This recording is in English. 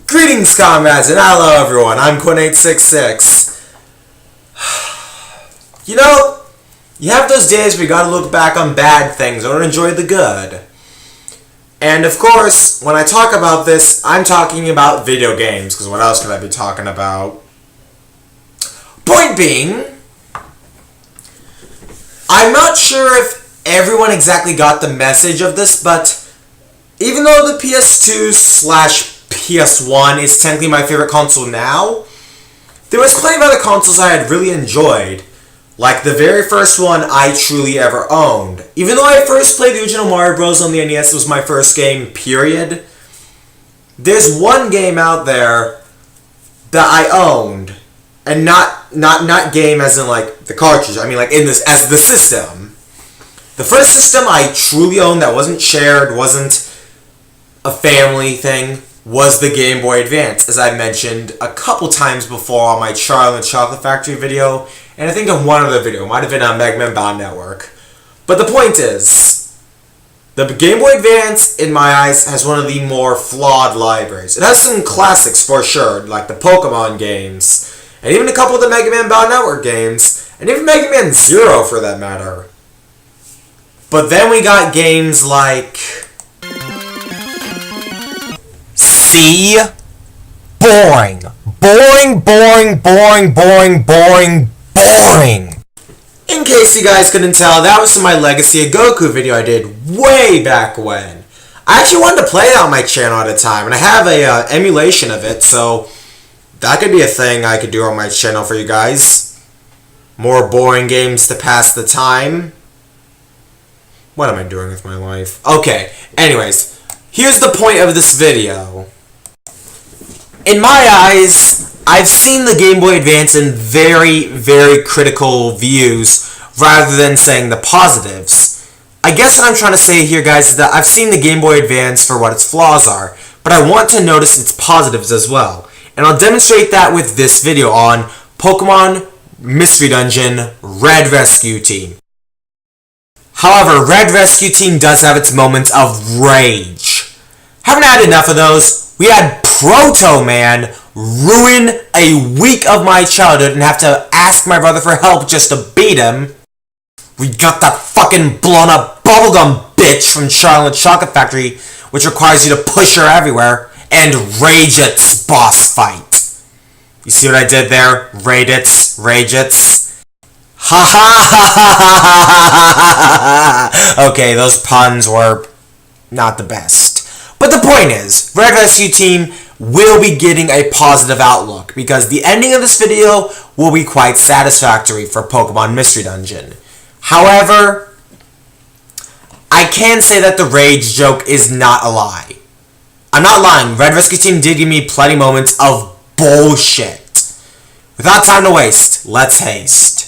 Greetings, comrades, and hello, everyone. I'm Quint866. You know, you have those days where you gotta look back on bad things or enjoy the good. And of course, when I talk about this, I'm talking about video games, because what else could I be talking about? Point being, I'm not sure if everyone exactly got the message of this, but even though the PS2/PS1 is technically my favorite console now, there was plenty of other consoles I had really enjoyed. Like the very first one I truly ever owned. Even though I first played the original Mario Bros. On the NES, it was my first game, period. There's one game out there that I owned, and not game as in like the cartridge. I mean like in this as the system. The first system I truly owned that wasn't shared, wasn't a family thing, was the Game Boy Advance, as I mentioned a couple times before on my Charlie and Chocolate Factory video, and I think in one other video, it might have been on Mega Man Bound Network. But the point is, the Game Boy Advance, in my eyes, has one of the more flawed libraries. It has some classics for sure, like the Pokemon games, and even a couple of the Mega Man Bound Network games, and even Mega Man Zero for that matter. But then we got games like... See? Boring. Boring. In case you guys couldn't tell, that was from my Legacy of Goku video I did way back when. I actually wanted to play it on my channel at a time, and I have a emulation of it, so that could be a thing I could do on my channel for you guys. More boring games to pass the time. What am I doing with my life? Okay, anyways, here's the point of this video. In my eyes, I've seen the Game Boy Advance in very, very critical views rather than saying the positives. I guess what I'm trying to say here, guys, is that I've seen the Game Boy Advance for what its flaws are, but I want to notice its positives as well. And I'll demonstrate that with this video on Pokemon Mystery Dungeon Red Rescue Team. However, Red Rescue Team does have its moments of rage. Haven't had enough of those. We had Proto Man ruin a week of my childhood and have to ask my brother for help just to beat him. We got that fucking blown up bubblegum bitch from Charlie and Chocolate Factory, which requires you to push her everywhere, and Rageit's boss fight. You see what I did there? Rageit's. Ha ha ha. Okay, those puns were not the best. But the point is, Red Rescue Team will be getting a positive outlook because the ending of this video will be quite satisfactory for Pokemon Mystery Dungeon. However, I can say that the rage joke is not a lie. I'm not lying, Red Rescue Team did give me plenty moments of bullshit. Without time to waste, let's haste.